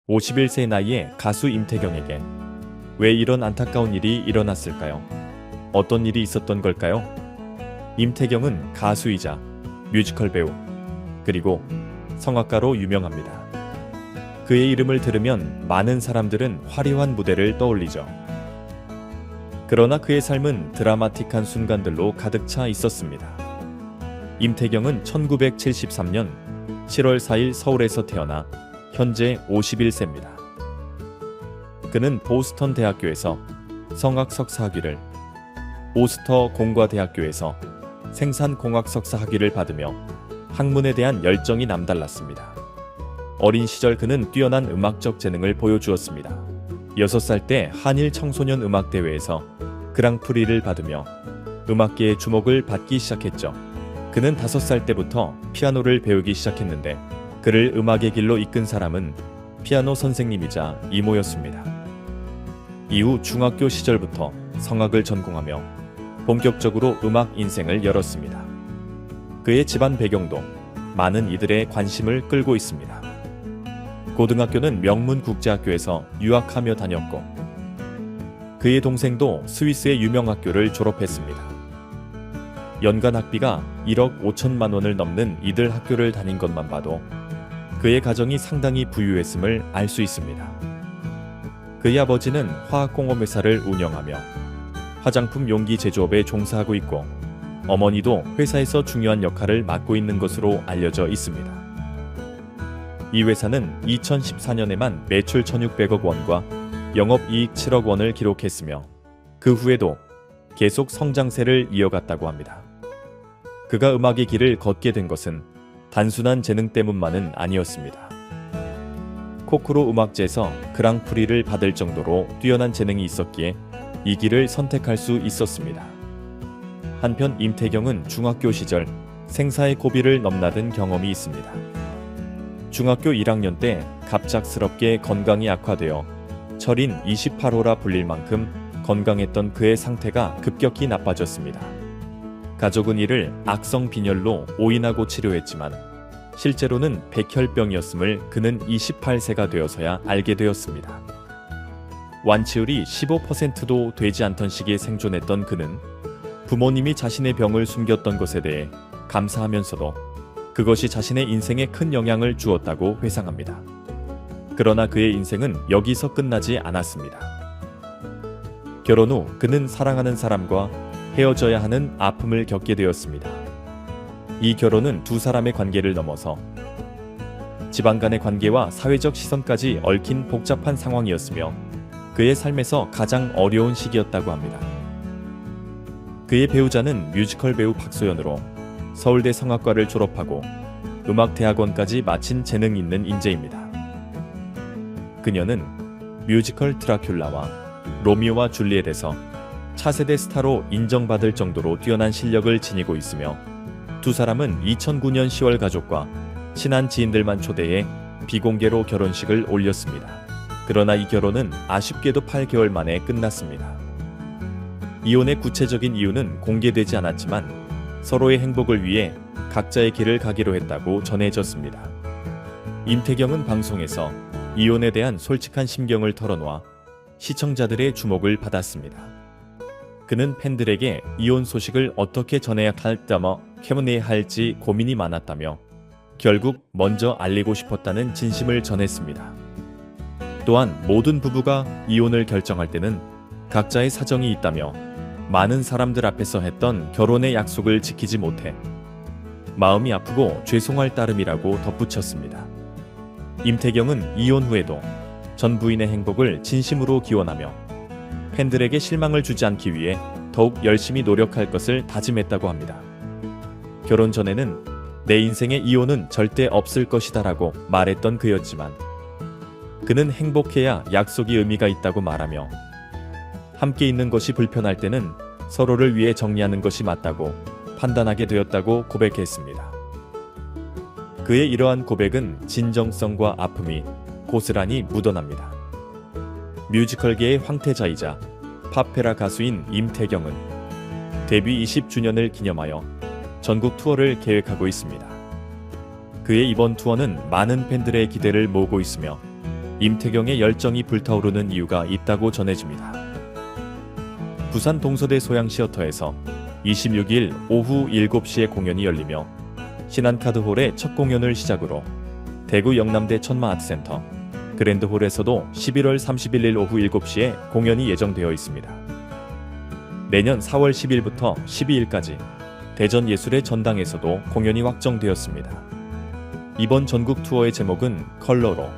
51세 나이에 가수 임태경에게 왜 이런 안타까운 일이 일어났을까요? 어떤 일이 있었던 걸까요? 임태경은 가수이자 뮤지컬 배우, 그리고 성악가로 유명합니다. 그의 이름을 들으면 많은 사람들은 화려한 무대를 떠올리죠. 그러나 그의 삶은 드라마틱한 순간들로 가득 차 있었습니다. 임태경은 1973년 7월 4일 서울에서 태어나 현재 51세입니다. 그는 보스턴 대학교에서 성악 석사 학위를, 오스터 공과대학교에서 생산공학 석사 학위를 받으며 학문에 대한 열정이 남달랐습니다. 어린 시절 그는 뛰어난 음악적 재능을 보여주었습니다. 6살 때 한일 청소년 음악대회에서 그랑프리를 받으며 음악계의 주목을 받기 시작했죠. 그는 5살 때부터 피아노를 배우기 시작했는데 그를 음악의 길로 이끈 사람은 피아노 선생님이자 이모였습니다. 이후 중학교 시절부터 성악을 전공하며 본격적으로 음악 인생을 열었습니다. 그의 집안 배경도 많은 이들의 관심을 끌고 있습니다. 고등학교는 명문국제학교에서 유학하며 다녔고 그의 동생도 스위스의 유명 학교를 졸업했습니다. 연간 학비가 1억 5천만 원을 넘는 이들 학교를 다닌 것만 봐도 그의 가정이 상당히 부유했음을 알 수 있습니다. 그의 아버지는 화학공업회사를 운영하며 화장품 용기 제조업에 종사하고 있고 어머니도 회사에서 중요한 역할을 맡고 있는 것으로 알려져 있습니다. 이 회사는 2014년에만 매출 1,600억 원과 영업이익 7억 원을 기록했으며 그 후에도 계속 성장세를 이어갔다고 합니다. 그가 음악의 길을 걷게 된 것은 단순한 재능 때문만은 아니었습니다. 코크로 음악제에서 그랑프리를 받을 정도로 뛰어난 재능이 있었기에 이 길을 선택할 수 있었습니다. 한편 임태경은 중학교 시절 생사의 고비를 넘나든 경험이 있습니다. 중학교 1학년 때 갑작스럽게 건강이 악화되어 철인 28호라 불릴 만큼 건강했던 그의 상태가 급격히 나빠졌습니다. 가족은 이를 악성 빈혈로 오인하고 치료했지만 실제로는 백혈병이었음을 그는 28세가 되어서야 알게 되었습니다. 완치율이 15%도 되지 않던 시기에 생존했던 그는 부모님이 자신의 병을 숨겼던 것에 대해 감사하면서도 그것이 자신의 인생에 큰 영향을 주었다고 회상합니다. 그러나 그의 인생은 여기서 끝나지 않았습니다. 결혼 후 그는 사랑하는 사람과 헤어져야 하는 아픔을 겪게 되었습니다. 이 결혼은 두 사람의 관계를 넘어서 집안 간의 관계와 사회적 시선까지 얽힌 복잡한 상황이었으며 그의 삶에서 가장 어려운 시기였다고 합니다. 그의 배우자는 뮤지컬 배우 박소연으로 서울대 성악과를 졸업하고 음악대학원까지 마친 재능 있는 인재입니다. 그녀는 뮤지컬 드라큘라와 로미오와 줄리엣에서 차세대 스타로 인정받을 정도로 뛰어난 실력을 지니고 있으며 두 사람은 2009년 10월 가족과 친한 지인들만 초대해 비공개로 결혼식을 올렸습니다. 그러나 이 결혼은 아쉽게도 8개월 만에 끝났습니다. 이혼의 구체적인 이유는 공개되지 않았지만 서로의 행복을 위해 각자의 길을 가기로 했다고 전해졌습니다. 임태경은 방송에서 이혼에 대한 솔직한 심경을 털어놓아 시청자들의 주목을 받았습니다. 그는 팬들에게 이혼 소식을 어떻게 전해야 할지 고민이 많았다며 결국 먼저 알리고 싶었다는 진심을 전했습니다. 또한 모든 부부가 이혼을 결정할 때는 각자의 사정이 있다며 많은 사람들 앞에서 했던 결혼의 약속을 지키지 못해 마음이 아프고 죄송할 따름이라고 덧붙였습니다. 임태경은 이혼 후에도 전 부인의 행복을 진심으로 기원하며 팬들에게 실망을 주지 않기 위해 더욱 열심히 노력할 것을 다짐했다고 합니다. 결혼 전에는 내 인생에 이혼은 절대 없을 것이다라고 말했던 그였지만 그는 행복해야 약속이 의미가 있다고 말하며 함께 있는 것이 불편할 때는 서로를 위해 정리하는 것이 맞다고 판단하게 되었다고 고백했습니다. 그의 이러한 고백은 진정성과 아픔이 고스란히 묻어납니다. 뮤지컬계의 황태자이자 팝페라 가수인 임태경은 데뷔 20주년을 기념하여 전국 투어를 계획하고 있습니다. 그의 이번 투어는 많은 팬들의 기대를 모으고 있으며 임태경의 열정이 불타오르는 이유가 있다고 전해집니다. 부산 동서대 소양시어터에서 26일 오후 7시에 공연이 열리며 신한카드홀의 첫 공연을 시작으로 대구 영남대 천마아트센터 그랜드홀에서도 11월 31일 오후 7시에 공연이 예정되어 있습니다. 내년 4월 10일부터 12일까지 대전예술의 전당에서도 공연이 확정되었습니다. 이번 전국 투어의 제목은 컬러로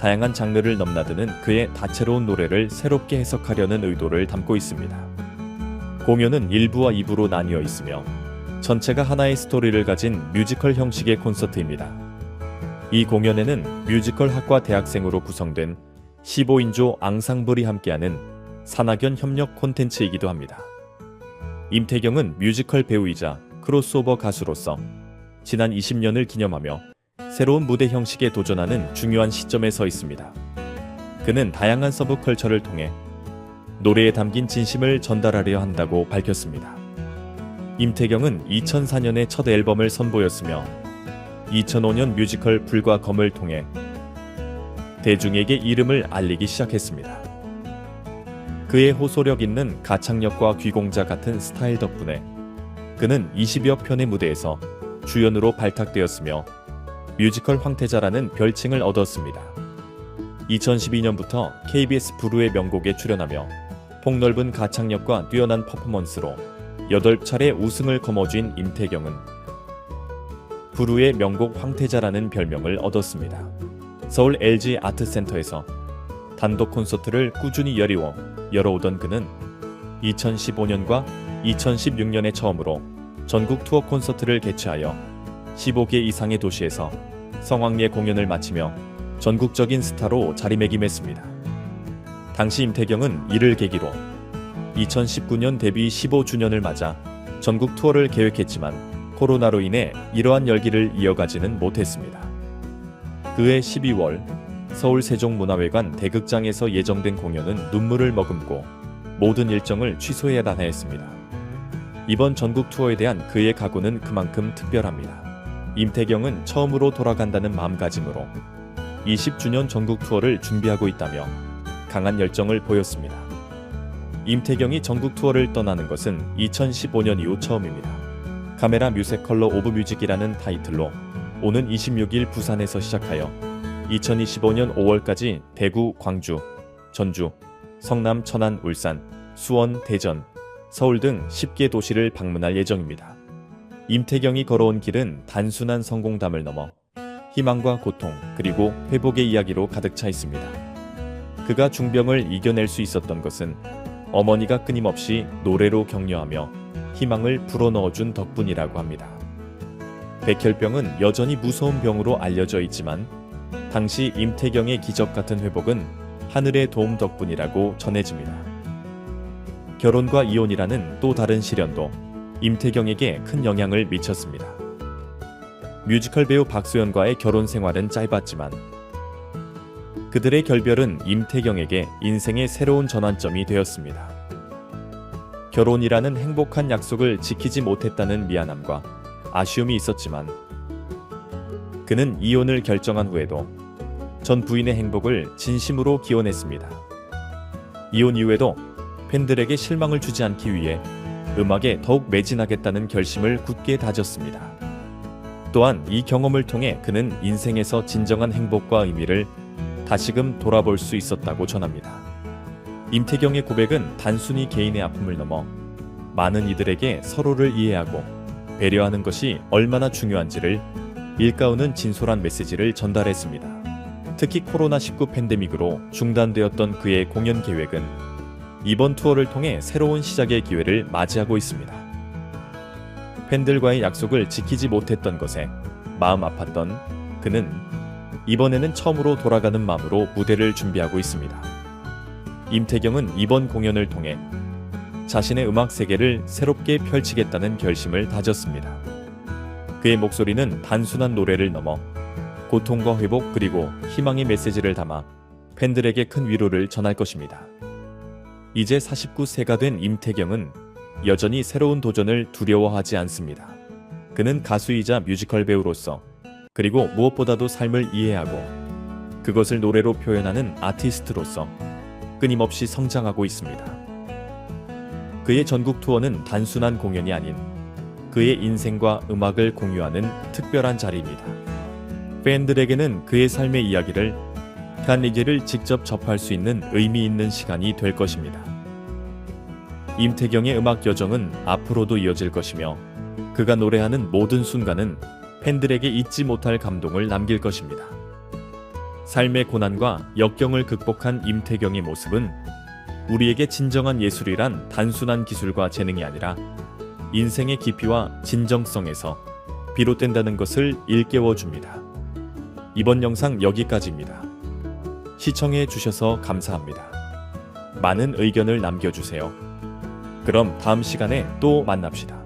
다양한 장르를 넘나드는 그의 다채로운 노래를 새롭게 해석하려는 의도를 담고 있습니다. 공연은 1부와 2부로 나뉘어 있으며 전체가 하나의 스토리를 가진 뮤지컬 형식의 콘서트입니다. 이 공연에는 뮤지컬 학과 대학생으로 구성된 15인조 앙상블이 함께하는 산학연 협력 콘텐츠이기도 합니다. 임태경은 뮤지컬 배우이자 크로스오버 가수로서 지난 20년을 기념하며 새로운 무대 형식에 도전하는 중요한 시점에 서 있습니다. 그는 다양한 서브컬처를 통해 노래에 담긴 진심을 전달하려 한다고 밝혔습니다. 임태경은 2004년에 첫 앨범을 선보였으며 2005년 뮤지컬 불과 검을 통해 대중에게 이름을 알리기 시작했습니다. 그의 호소력 있는 가창력과 귀공자 같은 스타일 덕분에 그는 20여 편의 무대에서 주연으로 발탁되었으며 뮤지컬 황태자라는 별칭을 얻었습니다. 2012년부터 KBS 부르의 명곡에 출연하며 폭넓은 가창력과 뛰어난 퍼포먼스로 8차례 우승을 거머쥔 임태경은 부르의 명곡 황태자라는 별명을 얻었습니다. 서울 LG 아트센터에서 단독 콘서트를 꾸준히 열어오던 그는 2015년과 2016년에 처음으로 전국 투어 콘서트를 개최하여 15개 이상의 도시에서 성황리에 공연을 마치며 전국적인 스타로 자리매김했습니다. 당시 임태경은 이를 계기로 2019년 데뷔 15주년을 맞아 전국 투어를 계획했지만 코로나로 인해 이러한 열기를 이어가지는 못했습니다. 그해 12월 서울 세종문화회관 대극장에서 예정된 공연은 눈물을 머금고 모든 일정을 취소해야 하였습니다. 이번 전국 투어에 대한 그의 각오는 그만큼 특별합니다. 임태경은 처음으로 돌아간다는 마음가짐으로 20주년 전국 투어를 준비하고 있다며 강한 열정을 보였습니다. 임태경이 전국 투어를 떠나는 것은 2015년 이후 처음입니다. 카메라 뮤직컬러 오브 뮤직이라는 타이틀로 오는 26일 부산에서 시작하여 2025년 5월까지 대구, 광주, 전주, 성남, 천안, 울산, 수원, 대전, 서울 등 10개 도시를 방문할 예정입니다. 임태경이 걸어온 길은 단순한 성공담을 넘어 희망과 고통 그리고 회복의 이야기로 가득 차 있습니다. 그가 중병을 이겨낼 수 있었던 것은 어머니가 끊임없이 노래로 격려하며 희망을 불어넣어준 덕분이라고 합니다. 백혈병은 여전히 무서운 병으로 알려져 있지만 당시 임태경의 기적 같은 회복은 하늘의 도움 덕분이라고 전해집니다. 결혼과 이혼이라는 또 다른 시련도 임태경에게 큰 영향을 미쳤습니다. 뮤지컬 배우 박소연과의 결혼 생활은 짧았지만 그들의 결별은 임태경에게 인생의 새로운 전환점이 되었습니다. 결혼이라는 행복한 약속을 지키지 못했다는 미안함과 아쉬움이 있었지만 그는 이혼을 결정한 후에도 전 부인의 행복을 진심으로 기원했습니다. 이혼 이후에도 팬들에게 실망을 주지 않기 위해 음악에 더욱 매진하겠다는 결심을 굳게 다졌습니다. 또한 이 경험을 통해 그는 인생에서 진정한 행복과 의미를 다시금 돌아볼 수 있었다고 전합니다. 임태경의 고백은 단순히 개인의 아픔을 넘어 많은 이들에게 서로를 이해하고 배려하는 것이 얼마나 중요한지를 일가우는 진솔한 메시지를 전달했습니다. 특히 코로나19 팬데믹으로 중단되었던 그의 공연 계획은 이번 투어를 통해 새로운 시작의 기회를 맞이하고 있습니다. 팬들과의 약속을 지키지 못했던 것에 마음 아팠던 그는 이번에는 처음으로 돌아가는 마음으로 무대를 준비하고 있습니다. 임태경은 이번 공연을 통해 자신의 음악 세계를 새롭게 펼치겠다는 결심을 다졌습니다. 그의 목소리는 단순한 노래를 넘어 고통과 회복 그리고 희망의 메시지를 담아 팬들에게 큰 위로를 전할 것입니다. 이제 49세가 된 임태경은 여전히 새로운 도전을 두려워하지 않습니다. 그는 가수이자 뮤지컬 배우로서 그리고 무엇보다도 삶을 이해하고 그것을 노래로 표현하는 아티스트로서 끊임없이 성장하고 있습니다. 그의 전국 투어는 단순한 공연이 아닌 그의 인생과 음악을 공유하는 특별한 자리입니다. 팬들에게는 그의 삶의 이야기를 칸리게를 직접 접할 수 있는 의미 있는 시간이 될 것입니다. 임태경의 음악 여정은 앞으로도 이어질 것이며 그가 노래하는 모든 순간은 팬들에게 잊지 못할 감동을 남길 것입니다. 삶의 고난과 역경을 극복한 임태경의 모습은 우리에게 진정한 예술이란 단순한 기술과 재능이 아니라 인생의 깊이와 진정성에서 비롯된다는 것을 일깨워 줍니다. 이번 영상 여기까지입니다. 시청해 주셔서 감사합니다. 많은 의견을 남겨주세요. 그럼 다음 시간에 또 만납시다.